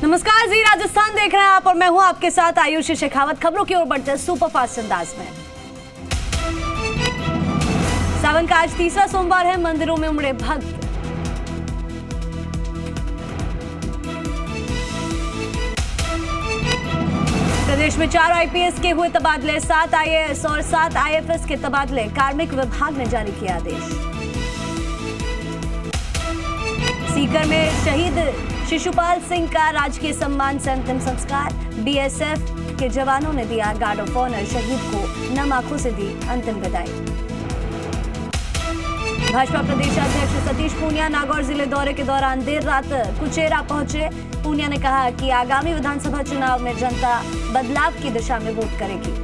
नमस्कार, जी राजस्थान देख रहे हैं आप और मैं हूं आपके साथ आयुषी शेखावत। खबरों की ओर बढ़ते हैं सुपरफास्ट अंदाज में। सावन का आज तीसरा सोमवार है, मंदिरों में उमड़े भक्त। प्रदेश में 4 आईपीएस के हुए तबादले, 7 आईएएस और 7 आईएफएस के तबादले, कार्मिक विभाग ने जारी किया आदेश। सीकर में शहीद शिशुपाल सिंह का राजकीय सम्मान से अंतिम संस्कार, बीएसएफ के जवानों ने दिया गार्ड ऑफ ऑनर, शहीद को नम आंखों से दी अंतिम विदाई। भाजपा प्रदेश अध्यक्ष सतीश पूनिया नागौर जिले दौरे के दौरान देर रात कुचेरा पहुंचे। पूनिया ने कहा कि आगामी विधानसभा चुनाव में जनता बदलाव की दिशा में वोट करेगी।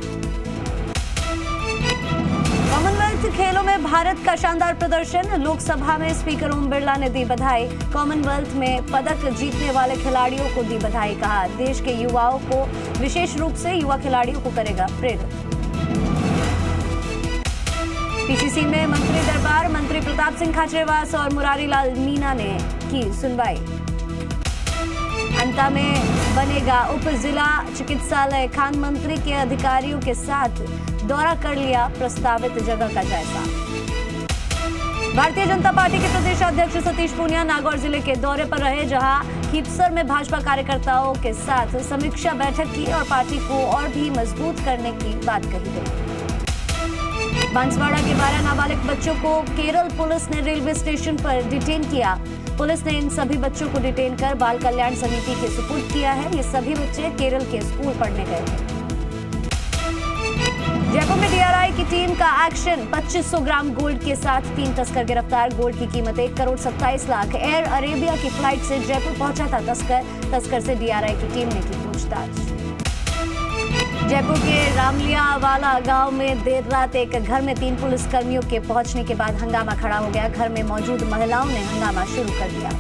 कॉमनवेल्थ खेलों में भारत का शानदार प्रदर्शन, लोकसभा में स्पीकर ओम बिरला ने दी बधाई। कॉमनवेल्थ में पदक जीतने वाले खिलाड़ियों को दी बधाई, कहा देश के युवाओं को, विशेष रूप से युवा खिलाड़ियों को करेगा प्रेरित। पीसीसी में मंत्री दरबार, मंत्री प्रताप सिंह खाचरेवास और मुरारी लाल मीणा ने की सुनवाई। अंता में बनेगा उप जिला चिकित्सालय, खान मंत्री के अधिकारियों के साथ दौरा कर लिया प्रस्तावित जगह का जायजा। भारतीय जनता पार्टी के प्रदेश अध्यक्ष सतीश पूनिया नागौर जिले के दौरे पर रहे, जहां खीपसर में भाजपा कार्यकर्ताओं के साथ समीक्षा बैठक की और पार्टी को और भी मजबूत करने की बात कही गई। बांसवाड़ा के 12 नाबालिग बच्चों को केरल पुलिस ने रेलवे स्टेशन पर डिटेन किया। पुलिस ने इन सभी बच्चों को डिटेन कर बाल कल्याण समिति के सुपुर्द किया है। ये सभी बच्चे केरल के स्कूल पढ़ने गए थे। जयपुर में डीआरआई की टीम का एक्शन, 2500 ग्राम गोल्ड के साथ 3 तस्कर गिरफ्तार। गोल्ड की कीमत 1 करोड़ 27 लाख। एयर अरेबिया की फ्लाइट से जयपुर पहुंचा था तस्कर से डीआरआई की टीम ने की पूछताछ। जयपुर के रामलियावाला गांव में देर रात एक घर में 3 पुलिसकर्मियों के पहुंचने के बाद हंगामा खड़ा हो गया। घर में मौजूद महिलाओं ने हंगामा शुरू कर दिया।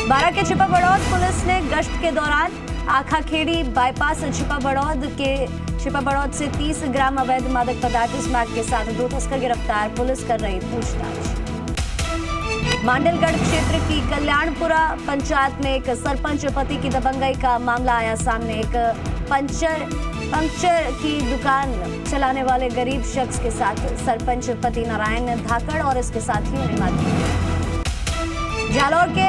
बारां के छिपाबड़ौद पुलिस ने गश्त के दौरान आखाखेड़ी बाईपास छिपाबड़ौद से 30 ग्राम अवैध मादक पदार्थ स्मैक के साथ 2 तस्कर गिरफ्तार, पुलिस कर रही पूछताछ। मांडलगढ़ क्षेत्र की कल्याणपुरा पंचायत में एक सरपंच पति की दबंगई का मामला आया सामने। एक पंक्चर की दुकान चलाने वाले गरीब शख्स के साथ सरपंच पति नारायण धाकड़ और इसके साथियों ने मारपीट। जालौर के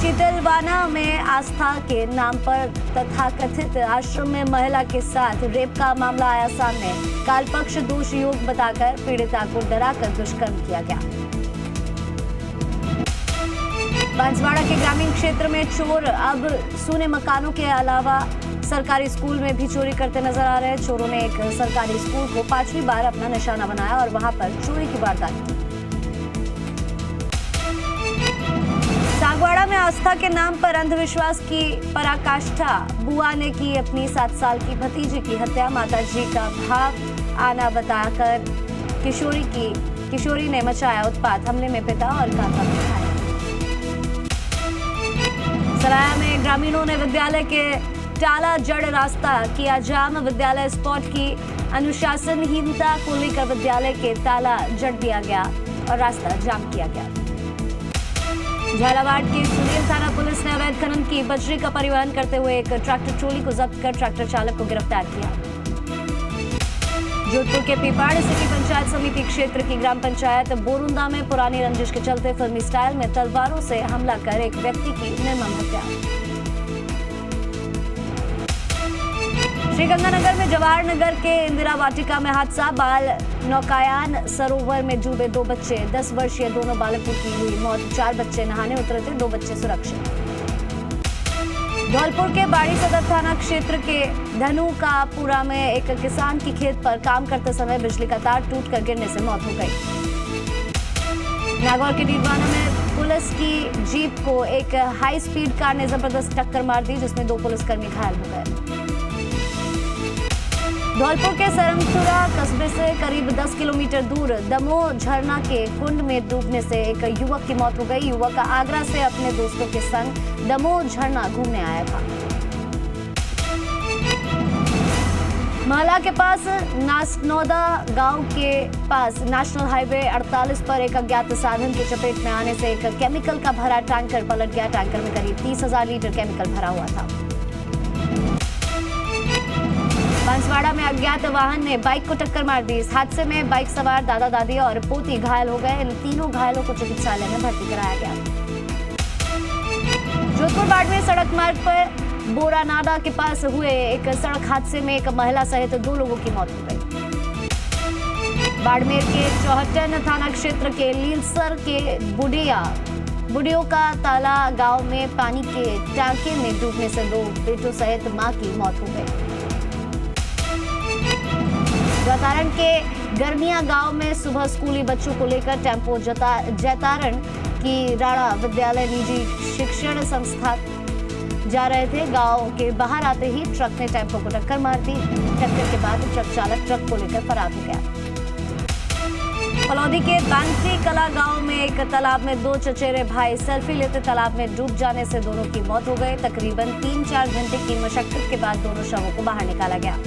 शीतलवाना में आस्था के नाम पर तथाकथित आश्रम में महिला के साथ रेप का मामला आया सामने। कालपक्ष दोष योग बताकर पीड़िता को डराकर दुष्कर्म किया गया। बांसवाड़ा के ग्रामीण क्षेत्र में चोर अब सूने मकानों के अलावा सरकारी स्कूल में भी चोरी करते नजर आ रहे हैं। चोरों ने एक सरकारी स्कूल को 5वीं बार अपना निशाना बनाया और वहां पर चोरी की वारदात की। सागवाड़ा में आस्था के नाम पर अंधविश्वास की पराकाष्ठा, बुआ ने की अपनी 7 साल की भतीजी की हत्या। माताजी का भाव आना बताकर किशोरी ने मचाया उत्पात, हमले में पिता और काका भी घायल। सराया में ग्रामीणों ने विद्यालय के टाला जड़ रास्ता किया जाम। विद्यालय स्पॉट की अनुशासनहीनता को लेकर विद्यालय के ताला जड़ दिया गया और रास्ता जाम किया गया। झालावाड़ की सुनील थाना पुलिस ने अवैध खनन की बजरी का परिवहन करते हुए एक ट्रैक्टर ट्रॉली को जब्त कर ट्रैक्टर चालक को गिरफ्तार किया। जोधपुर के पीपाड़ सिटी पंचायत समिति क्षेत्र की ग्राम पंचायत बोरुंदा में पुरानी रंजिश के चलते फिल्मी स्टाइल में तलवारों से हमला कर एक व्यक्ति की निर्मम हत्या। श्रीगंगानगर में जवाहर नगर के इंदिरा वाटिका में हादसा, बाल नौकायान सरोवर में डूबे 2 बच्चे, 10 वर्षीय दोनों बालकों की हुई मौत। 4 बच्चे नहाने उतरे थे, 2 बच्चे सुरक्षित। धौलपुर के बाड़ी सदर थाना क्षेत्र के धनुकापुरा में एक किसान की खेत पर काम करते समय बिजली का तार टूटकर गिरने से मौत हो गई। नागौर के डीडवाना में पुलिस की जीप को एक हाई स्पीड कार ने जबरदस्त टक्कर मार दी, जिसमें 2 पुलिसकर्मी घायल हो गए। धौलपुर के सरमथुरा कस्बे से करीब 10 किलोमीटर दूर दमोह झरना के कुंड में डूबने से एक युवक की मौत हो गई। युवक आगरा से अपने दोस्तों के संग दमोह झरना घूमने आया था। महला के पास नासनौदा गांव के पास नेशनल हाईवे 48 पर एक अज्ञात साधन की चपेट में आने से एक केमिकल का भरा टैंकर पलट गया। टैंकर में करीब 30,000 लीटर केमिकल भरा हुआ था। बांसवाड़ा में अज्ञात वाहन ने बाइक को टक्कर मार दी। इस हादसे में बाइक सवार दादा दादी और पोती घायल हो गए। इन तीनों घायलों को चिकित्सालय में भर्ती कराया गया। जोधपुर बाड़मेर सड़क मार्ग पर बोरानाडा के पास हुए एक सड़क हादसे में एक महिला सहित 2 लोगों की मौत हो गई। बाड़मेर के चौहटन थाना क्षेत्र के लीलसर के बुढ़ियों का ताला गांव में पानी के टांके में डूबने से 2 बेटों सहित मां की मौत हो गई। जैतारण के गर्मिया गांव में सुबह स्कूली बच्चों को लेकर टेम्पो जैतारण की राणा विद्यालय निजी शिक्षण संस्था जा रहे थे। गांव के बाहर आते ही ट्रक ने टेम्पो को टक्कर मार दी। टक्कर के बाद ट्रक चालक ट्रक को लेकर फरार हो गया। फलौदी के बैंकरी कला गांव में एक तालाब में 2 चचेरे भाई सेल्फी लेते तालाब में डूब जाने से दोनों की मौत हो गई। तकरीबन 3-4 घंटे की मशक्कत के बाद दोनों शवों को बाहर निकाला गया।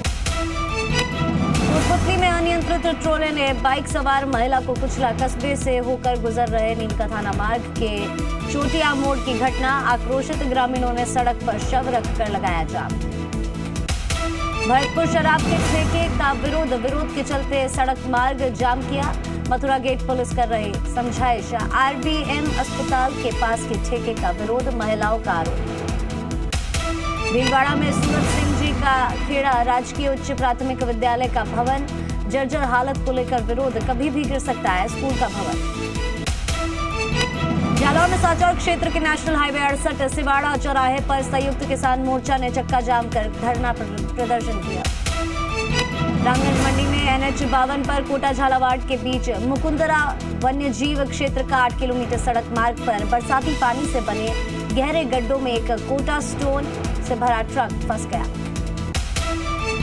कोटपुतली में अनियंत्रित ट्रोले ने बाइक सवार महिला को कुचला। कस्बे से होकर गुजर रहे नीमका थाना मार्ग के चोटिया मोड़ की घटना। आक्रोशित ग्रामीणों ने सड़क पर शव रखकर लगाया जाम। भरतपुर शराब के ठेके का विरोध के चलते सड़क मार्ग जाम किया। मथुरा गेट पुलिस कर रही समझाइश। RBM अस्पताल के पास के ठेके का विरोध, महिलाओं का आरोप। भीलवाड़ा में सूरज सिंह जी का खेड़ा राजकीय उच्च प्राथमिक विद्यालय का भवन जर्जर हालत को लेकर विरोध। कभी भी गिर सकता है स्कूल का भवन। जालौर में सांचौर क्षेत्र के नेशनल हाईवे 68 सिवाड़ा चौराहे पर संयुक्त किसान मोर्चा ने चक्का जाम कर धरना प्रदर्शन किया। रामगंज मंडी में NH 52 पर कोटा झालावाड़ के बीच मुकुंदरा वन्य जीव क्षेत्र का 8 किलोमीटर सड़क मार्ग पर बरसाती पानी से बने गहरे गड्ढों में एक कोटा स्टोन से भरा ट्रक फंस गया।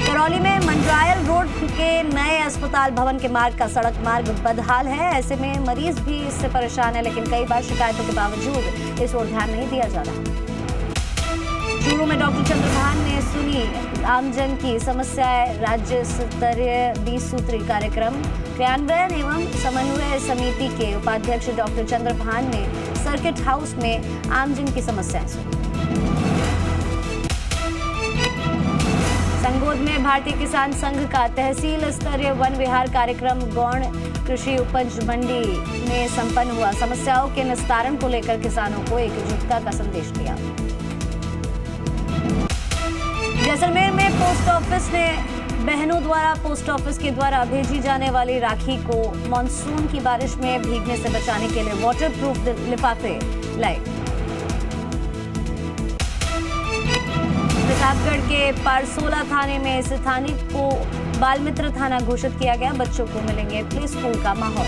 करौली में मंडरायल रोड के नए अस्पताल भवन के मार्ग का सड़क मार्ग बदहाल है। ऐसे में मरीज भी इससे परेशान है, लेकिन कई बार शिकायतों के बावजूद इस ओर ध्यान नहीं दिया जा रहा। चूरू में डॉक्टर चंद्रभान ने सुनी आमजन की समस्याएं। राज्य स्तरीय 20 सूत्री कार्यक्रम क्रियान्वयन एवं समन्वय समिति के उपाध्यक्ष डॉक्टर चंद्रभान ने सर्किट हाउस में आमजन की समस्याएं सुनी। संगोद में भारतीय किसान संघ का तहसील स्तरीय वन विहार कार्यक्रम गौण कृषि उपज मंडी में संपन्न हुआ। समस्याओं के निस्तारण को लेकर किसानों को एकजुटता का संदेश दिया। जैसलमेर में पोस्ट ऑफिस ने बहनों द्वारा पोस्ट ऑफिस के द्वारा भेजी जाने वाली राखी को मानसून की बारिश में भीगने से बचाने के लिए वाटरप्रूफ लिफाफे लाए। प्रतापगढ़ के पारसोला थाने में इस थाने को बाल मित्र थाना घोषित किया गया। बच्चों को मिलेंगे प्ले स्कूल का माहौल।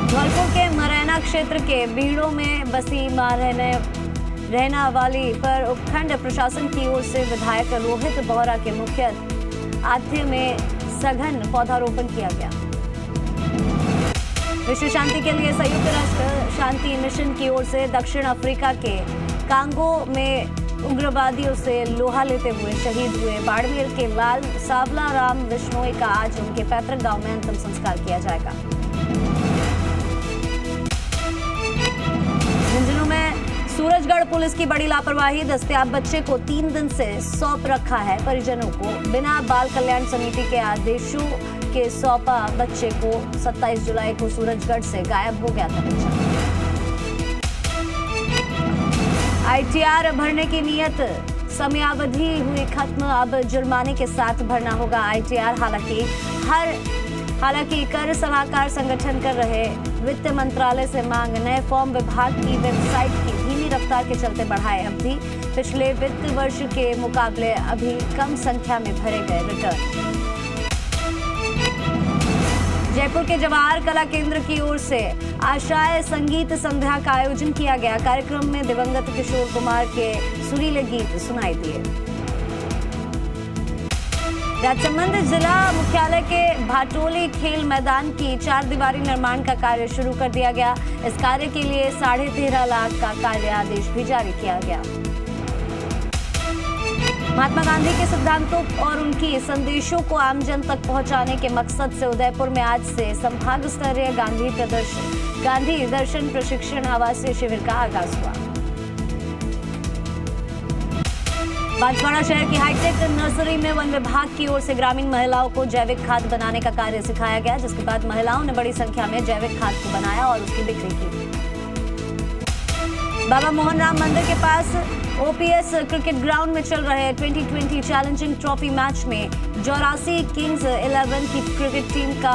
धौलपुर के मरैना क्षेत्र के बीड़ों में बसी मां रहना वाली पर उपखंड प्रशासन की ओर से विधायक रोहित बोहरा के मुख्य आतिथ्य में सघन पौधारोपण किया गया। विश्व शांति के लिए संयुक्त राष्ट्र शांति मिशन की ओर से दक्षिण अफ्रीका के कांगो में उग्रवादियों से लोहा लेते हुए शहीद हुए बाड़मेर के लाल सावला राम बिश्नोई का आज उनके पैतृक गांव में अंतिम संस्कार किया जाएगा। झुंझुनू में सूरजगढ़ पुलिस की बड़ी लापरवाही। दस्तयाब बच्चे को 3 दिन से सौंप रखा है परिजनों को। बिना बाल कल्याण समिति के आदेशों के सौंपा बच्चे को। 27 जुलाई को सूरजगढ़ से गायब हो गया था बच्चा। ITR भरने की नियत समयावधि हुई खत्म। अब जुर्माने के साथ भरना होगा ITR। हालांकि कर सलाहकार संगठन कर रहे वित्त मंत्रालय से मांग। नए फॉर्म विभाग की वेबसाइट की धीमी रफ्तार के चलते बढ़ाए अवधि। पिछले वित्त वर्ष के मुकाबले अभी कम संख्या में भरे गए रिटर्न। जयपुर के जवाहर कला केंद्र की ओर से आशाएं संगीत संध्या का आयोजन किया गया। कार्यक्रम में दिवंगत किशोर कुमार के सुरीले गीत सुनाई दिए। राजसमंद जिला मुख्यालय के भाटोली खेल मैदान की 4 दीवारी निर्माण का कार्य शुरू कर दिया गया। इस कार्य के लिए 13.5 लाख का कार्य आदेश भी जारी किया गया। महात्मा गांधी के सिद्धांतों और उनकी संदेशों को आमजन तक पहुंचाने के मकसद से उदयपुर में आज से संभाग स्तरीय गांधी दर्शन प्रशिक्षण आवासीय शिविर का आगाज हुआ। बांसवाड़ा शहर की हाईटेक नर्सरी में वन विभाग की ओर से ग्रामीण महिलाओं को जैविक खाद बनाने का कार्य सिखाया गया, जिसके बाद महिलाओं ने बड़ी संख्या में जैविक खाद को बनाया और उसकी बिक्री की। बाबा मोहन राम मंदिर के पास ओपीएस क्रिकेट ग्राउंड में चल रहे 2020 चैलेंजिंग ट्रॉफी मैच में जोरासी किंग्स 11 की क्रिकेट टीम का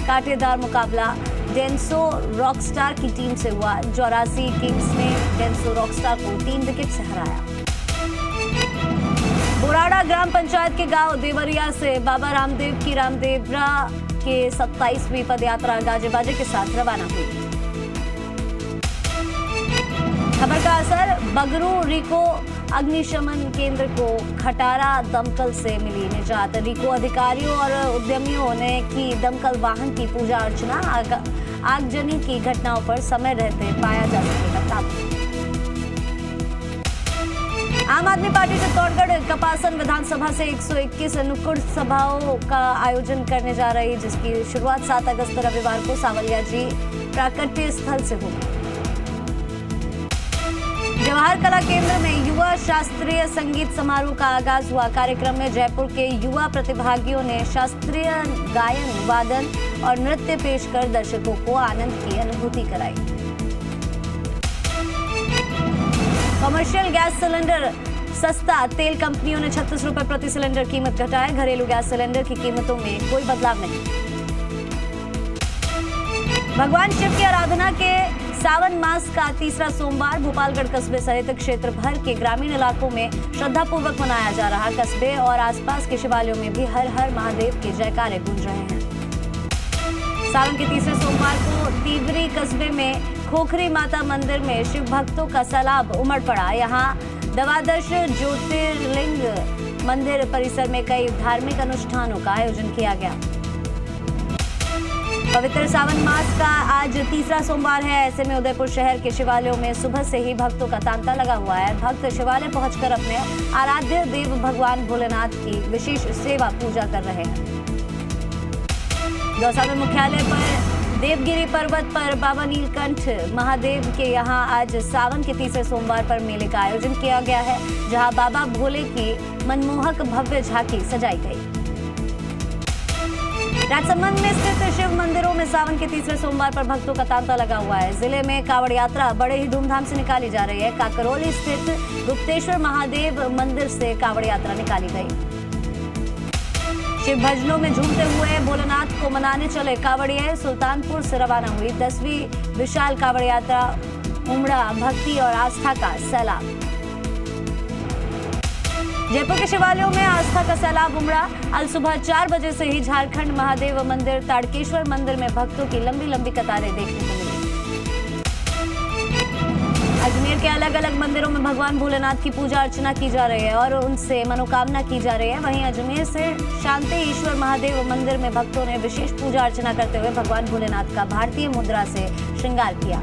कांटेदार मुकाबला डेंसो रॉकस्टार की टीम से हुआ। जोरासी किंग्स ने डेंसो रॉकस्टार को 3 विकेट से हराया। बोराड़ा ग्राम पंचायत के गांव देवरिया से बाबा रामदेव की रामदेवरा के 27वीं पदयात्रा गाजे बाजे के साथ रवाना हुई। खबर का असर बगरू रिको अग्निशमन केंद्र को खटारा दमकल से मिली निजात। रिको अधिकारियों और उद्यमियों ने की दमकल वाहन की पूजा अर्चना। आगजनी की घटनाओं पर समय रहते पाया जा सकेगा काबू। आम आदमी पार्टी चित्तौड़गढ़ कपासन विधानसभा से 121 नुक्कड़ सभाओं का आयोजन करने जा रही, जिसकी शुरुआत 7 अगस्त रविवार को सांवलिया जी प्राकट्य स्थल से होगी। जवाहर कला केंद्र में युवा शास्त्रीय संगीत समारोह का आगाज हुआ। कार्यक्रम में जयपुर के युवा प्रतिभागियों ने शास्त्रीय गायन, वादन और नृत्य पेश कर दर्शकों को आनंद की अनुभूति कराई। कमर्शियल गैस सिलेंडर सस्ता, तेल कंपनियों ने 36 रुपए प्रति सिलेंडर कीमत घटाए। घरेलू गैस सिलेंडर की कीमतों में कोई बदलाव नहीं। भगवान शिव की आराधना के सावन मास का तीसरा सोमवार भोपालगढ़ कस्बे सहित क्षेत्र भर के ग्रामीण इलाकों में श्रद्धापूर्वक मनाया जा रहा। कस्बे और आसपास के शिवालयों में भी हर हर महादेव के जयकारे गूंज रहे हैं। सावन के तीसरे सोमवार को तिवरी कस्बे में खोखरी माता मंदिर में शिव भक्तों का सैलाब उमड़ पड़ा। यहाँ द्वादश ज्योतिर्लिंग मंदिर परिसर में कई धार्मिक अनुष्ठानों का आयोजन किया गया। पवित्र सावन मास का आज तीसरा सोमवार है। ऐसे में उदयपुर शहर के शिवालयों में सुबह से ही भक्तों का तांता लगा हुआ है। भक्त शिवालय पहुंचकर अपने आराध्य देव भगवान भोलेनाथ की विशेष सेवा पूजा कर रहे हैं। दौसा में मुख्यालय पर देवगिरी पर्वत पर बाबा नीलकंठ महादेव के यहाँ आज सावन के तीसरे सोमवार पर मेले का आयोजन किया गया है, जहाँ बाबा भोले की मनमोहक भव्य झांकी सजाई गई। राजसमंद में स्थित शिव मंदिरों में सावन के तीसरे सोमवार पर भक्तों का तांता लगा हुआ है। जिले में कावड़ यात्रा बड़े ही धूमधाम से निकाली जा रही है। काकरोली स्थित गुप्तेश्वर महादेव मंदिर से कावड़ यात्रा निकाली गई। शिव भजनों में झूमते हुए भोलेनाथ को मनाने चले कावड़िए सुल्तानपुर से रवाना हुई। 10वीं विशाल कावड़ यात्रा उमड़ा भक्ति और आस्था का सैलाब। जयपुर के शिवालयों में आस्था का सैलाब उमड़ा। आज सुबह 4 बजे से ही झारखंड महादेव मंदिर, ताड़केश्वर मंदिर में भक्तों की लंबी लंबी कतारें देखने को मिली। अजमेर के अलग अलग मंदिरों में भगवान भोलेनाथ की पूजा अर्चना की जा रही है और उनसे मनोकामना की जा रही है। वहीं अजमेर से शांति ईश्वर महादेव मंदिर में भक्तों ने विशेष पूजा अर्चना करते हुए भगवान भोलेनाथ का भारतीय मुद्रा से श्रृंगार किया।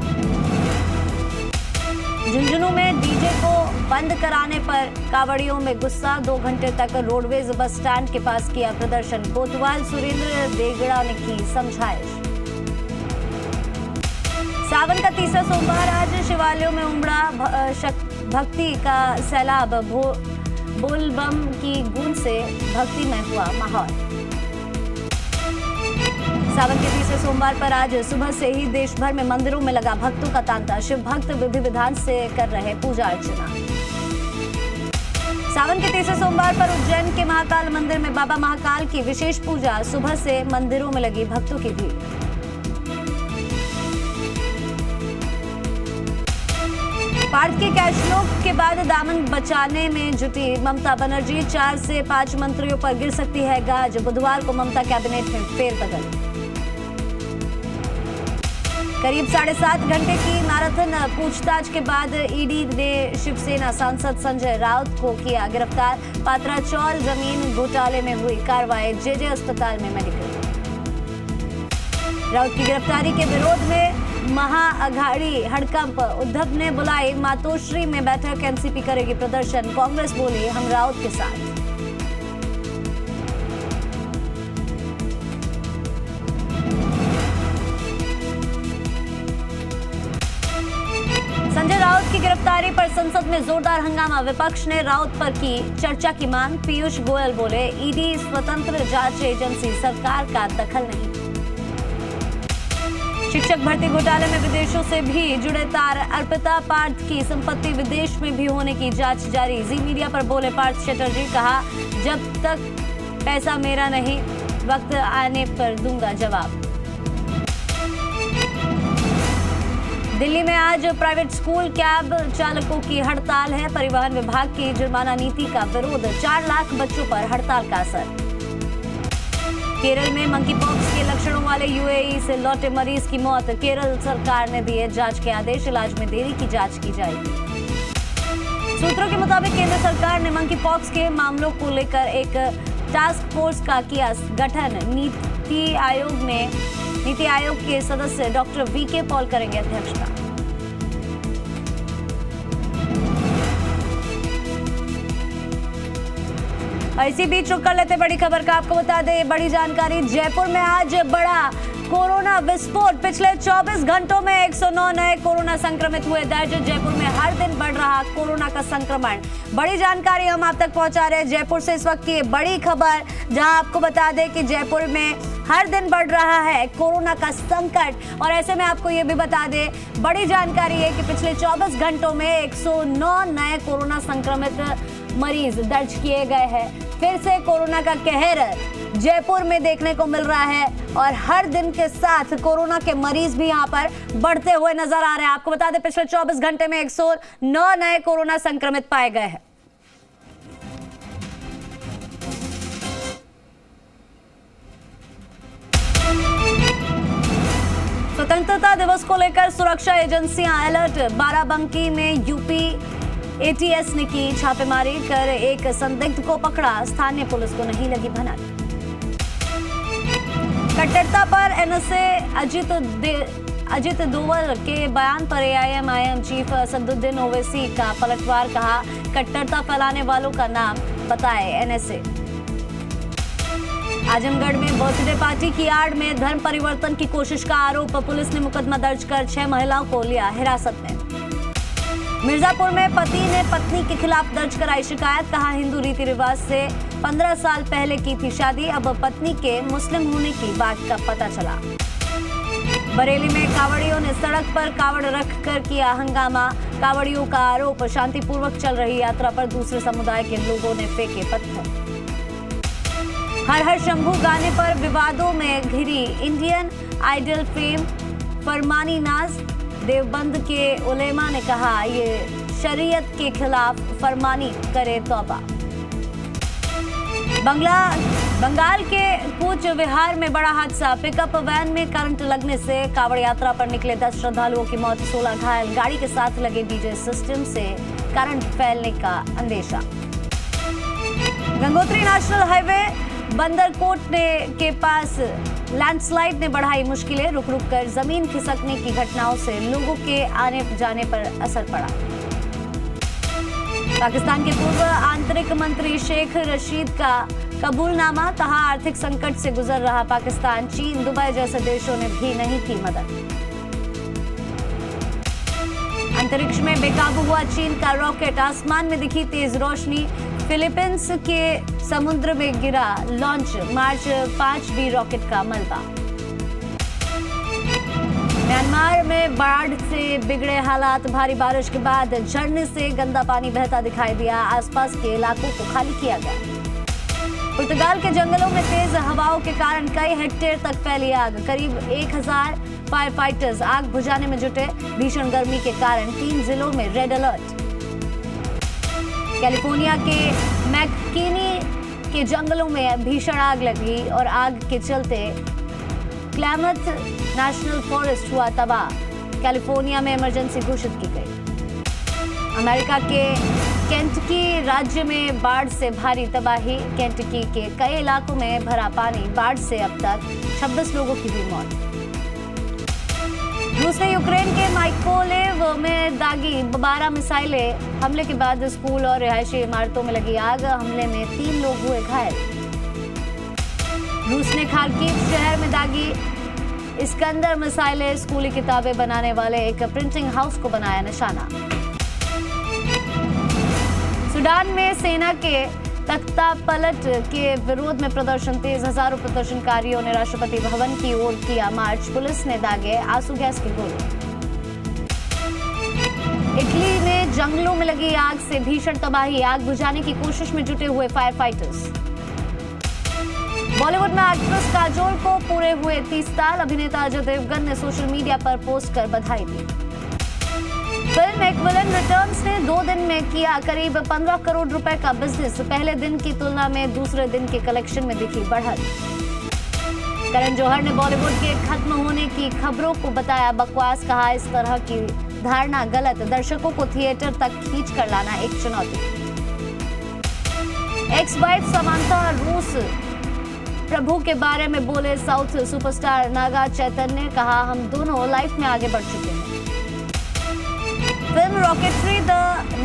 झुंझुनू में डीजे को बंद कराने पर कावड़ियों में गुस्सा। 2 घंटे तक रोडवेज बस स्टैंड के पास किया प्रदर्शन। कोतवाल सुरेंद्र देगड़ा ने की समझाइश। सावन का तीसरा सोमवार आज शिवालयों में उमड़ा भक्ति का सैलाब। बोलबम की गूंज से भक्तिमय हुआ माहौल। सावन के तीसरे सोमवार पर आज सुबह से ही देश भर में मंदिरों में लगा भक्तों का तांता। शिव भक्त विधि विधान से कर रहे पूजा अर्चना। सावन के तीसरे सोमवार पर उज्जैन के महाकाल मंदिर में बाबा महाकाल की विशेष पूजा। सुबह से मंदिरों में लगी भक्तों की भीड़। पार्थ के कैशलोक के बाद दामन बचाने में जुटी ममता बनर्जी। 4 से 5 मंत्रियों पर गिर सकती है गाज। बुधवार को ममता कैबिनेट में फेरबदल। करीब 7.5 घंटे की मैराथन पूछताछ के बाद ईडी ने शिवसेना सांसद संजय राउत को किया गिरफ्तार। पात्राचौल जमीन घोटाले में हुई कार्रवाई। जेजे अस्पताल में मेडिकल। राउत की गिरफ्तारी के विरोध में महाअघाड़ी हड़कंप। उद्धव ने बुलाई मातोश्री में बैठक, एनसीपी करेगी प्रदर्शन। कांग्रेस बोली हम राउत के साथ। संजय राउत की गिरफ्तारी पर संसद में जोरदार हंगामा। विपक्ष ने राउत पर की चर्चा की मांग। पीयूष गोयल बोले ईडी स्वतंत्र जांच एजेंसी, सरकार का दखल नहीं। शिक्षक भर्ती घोटाले में विदेशों से भी जुड़े तार। अर्पिता पार्थ की संपत्ति विदेश में भी होने की जांच जारी। जी मीडिया पर बोले पार्थ चटर्जी, कहा जब तक पैसा मेरा नहीं, वक्त आने पर दूंगा जवाब। दिल्ली में आज प्राइवेट स्कूल कैब चालकों की हड़ताल है। परिवहन विभाग की जुर्माना नीति का विरोध। 4 लाख बच्चों पर हड़ताल का असर। केरल में मंकी पॉक्स के लक्षणों वाले यूएई से लौटे मरीज की मौत। केरल सरकार ने दिए जांच के आदेश। इलाज में देरी की जांच की जाएगी। सूत्रों के मुताबिक केंद्र सरकार ने मंकी पॉक्स के मामलों को लेकर एक टास्क फोर्स का किया गठन। नीति आयोग के सदस्य डॉक्टर वीके पॉल करेंगे अध्यक्षता। इसी बीच रुक कर लेते बड़ी खबर का। आपको बता दें बड़ी जानकारी। जयपुर में आज बड़ा कोरोना विस्फोट। पिछले 24 घंटों में 109 नए कोरोना संक्रमित हुए दर्ज। जयपुर में हर दिन बढ़ रहा कोरोना का संक्रमण। बड़ी जानकारी हम आप तक पहुंचा रहे हैं जयपुर से। इस वक्त की बड़ी खबर, जहां आपको बता दें कि जयपुर में हर दिन बढ़ रहा है कोरोना का संकट। और ऐसे में आपको ये भी बता दें, बड़ी जानकारी है कि पिछले 24 घंटों में 109 नए कोरोना संक्रमित मरीज दर्ज किए गए हैं। फिर से कोरोना का कहर जयपुर में देखने को मिल रहा है और हर दिन के साथ कोरोना के मरीज भी यहां पर बढ़ते हुए नजर आ रहे हैं। आपको बता दें पिछले 24 घंटे में 109 नए कोरोना संक्रमित पाए गए हैं। स्वतंत्रता दिवस को लेकर सुरक्षा एजेंसियां अलर्ट। बाराबंकी में यूपी एटीएस ने की छापेमारी कर एक संदिग्ध को पकड़ा। स्थानीय पुलिस को नहीं लगी भनक। कट्टरता पर एनएसए अजित डोवल के बयान पर एआईएमआईएम चीफ असदुद्दीन ओवैसी का पलटवार। कहा कट्टरता फैलाने वालों का नाम बताए एनएसए। आजमगढ़ में बर्थडे पार्टी की आड़ में धर्म परिवर्तन की कोशिश का आरोप। पुलिस ने मुकदमा दर्ज कर 6 महिलाओं को लिया हिरासत में। मिर्जापुर में पति ने पत्नी के खिलाफ दर्ज कराई शिकायत। कहा हिंदू रीति रिवाज से 15 साल पहले की थी शादी, अब पत्नी के मुस्लिम होने की बात का पता चला। बरेली में कावड़ियों ने सड़क पर कावड़ रखकर किया हंगामा। कावड़ियों का आरोप शांतिपूर्वक चल रही यात्रा पर दूसरे समुदाय के लोगों ने फेंके पत्थर। हर हर शंभू गाने पर विवादों में घिरी इंडियन आइडल फेम फरमानी नाज। देवबंद के उलेमा ने कहा ये शरीयत के खिलाफ फरमानी करे तौबा। बंगाल के कूच विहार में बड़ा हादसा। पिकअप वैन में करंट लगने से कावड़ यात्रा पर निकले 10 श्रद्धालुओं की मौत, 16 घायल। गाड़ी के साथ लगे डीजे सिस्टम से करंट फैलने का अंदेशा। गंगोत्री नेशनल हाईवे बंदरकोट के पास लैंडस्लाइड ने बढ़ाई मुश्किलें। रुक रुक कर जमीन खिसकने की घटनाओं से लोगों के आने जाने पर असर पड़ा। पाकिस्तान के पूर्व आंतरिक मंत्री शेख रशीद का कबूलनामा। कहा आर्थिक संकट से गुजर रहा पाकिस्तान। चीन, दुबई जैसे देशों ने भी नहीं की मदद। अंतरिक्ष में बेकाबू हुआ चीन का रॉकेट। आसमान में दिखी तेज रोशनी। फिलीपींस के समुद्र में गिरा लॉन्च। मार्च 5 भी रॉकेट का मलबा। म्यांमार में बाढ़ से बिगड़े हालात। भारी बारिश के बाद झरने से गंदा पानी बहता दिखाई दिया। आसपास के इलाकों को खाली किया गया। पुर्तगाल के जंगलों में तेज हवाओं के कारण कई हेक्टेयर तक फैली आग। करीब 1000 फायर फाइटर्स आग बुझाने में जुटे। भीषण गर्मी के कारण 3 जिलों में रेड अलर्ट। कैलिफोर्निया के मैककिनी के जंगलों में भीषण आग लगी और आग के चलते क्लैमथ नेशनल फॉरेस्ट हुआ तबाह। कैलिफोर्निया में इमरजेंसी घोषित की गई। अमेरिका के केंटकी राज्य में बाढ़ से भारी तबाही। केंटकी के कई इलाकों में भरा पानी। बाढ़ से अब तक 26 लोगों की हुई मौत। रूस ने यूक्रेन के माइकोलेव में दागी 12 मिसाइलें। हमले के बाद स्कूल और रिहायशी इमारतों में लगी आग। हमले में 3 लोग हुए घायल। रूस ने खार्किव शहर में दागी इस्कंदर मिसाइलें। स्कूली किताबें बनाने वाले एक प्रिंटिंग हाउस को बनाया निशाना। सूडान में सेना के तख्ता पलट के विरोध में प्रदर्शन तेज। हजारों प्रदर्शनकारियों ने राष्ट्रपति भवन की ओर किया मार्च। पुलिस ने दागे आंसू गैस की गोली। इटली में जंगलों में लगी आग से भीषण तबाही। आग बुझाने की कोशिश में जुटे हुए फायर फाइटर्स। बॉलीवुड में एक्ट्रेस काजोल को पूरे हुए 30 साल। अभिनेता अजय देवगन ने सोशल मीडिया पर पोस्ट कर बधाई दी। फिल्म एक्विलन रिटर्न्स ने 2 दिन में किया करीब 15 करोड़ रुपए का बिजनेस। पहले दिन की तुलना में दूसरे दिन के कलेक्शन में दिखी बढ़त। करण जौहर ने बॉलीवुड के खत्म होने की खबरों को बताया बकवास। कहा, इस तरह की धारणा गलत। दर्शकों को थिएटर तक खींच कर लाना एक चुनौती। एक्स वाइफ समांथा रूस प्रभु के बारे में बोले साउथ सुपरस्टार नागा चैतन्य। कहा, हम दोनों लाइफ में आगे बढ़ चुके हैं। Film rocketry the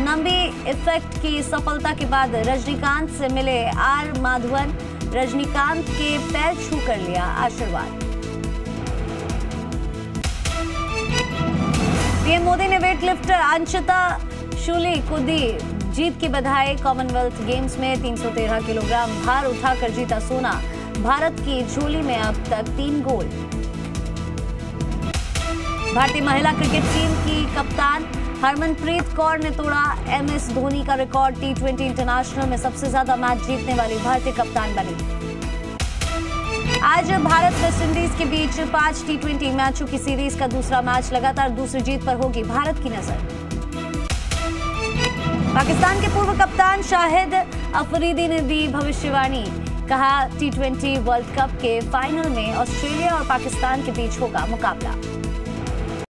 Nambi effect की सफलता के बाद रजनीकांत से मिले आर माधवन। रजनीकांत के पैर छू कर लिया आशीर्वाद। पीएम मोदी ने वेट लिफ्टर अंशिता शूली को दी जीत की बधाई। कॉमनवेल्थ गेम्स में 313 किलोग्राम भार उठाकर जीता सोना। भारत की झोली में अब तक 3 गोल्ड। भारतीय महिला क्रिकेट टीम की कप्तान हरमनप्रीत कौर ने तोड़ा एमएस धोनी का रिकॉर्ड। टी20 इंटरनेशनल में सबसे ज्यादा मैच जीतने वाली भारतीय कप्तान बनी। आज भारत वेस्टइंडीज के बीच 5 टी20 मैचों की सीरीज का दूसरा मैच। लगातार दूसरी जीत पर होगी भारत की नजर। पाकिस्तान के पूर्व कप्तान शाहिद अफरीदी ने दी भविष्यवाणी। कहा, टी20 वर्ल्ड कप के फाइनल में ऑस्ट्रेलिया और पाकिस्तान के बीच होगा मुकाबला।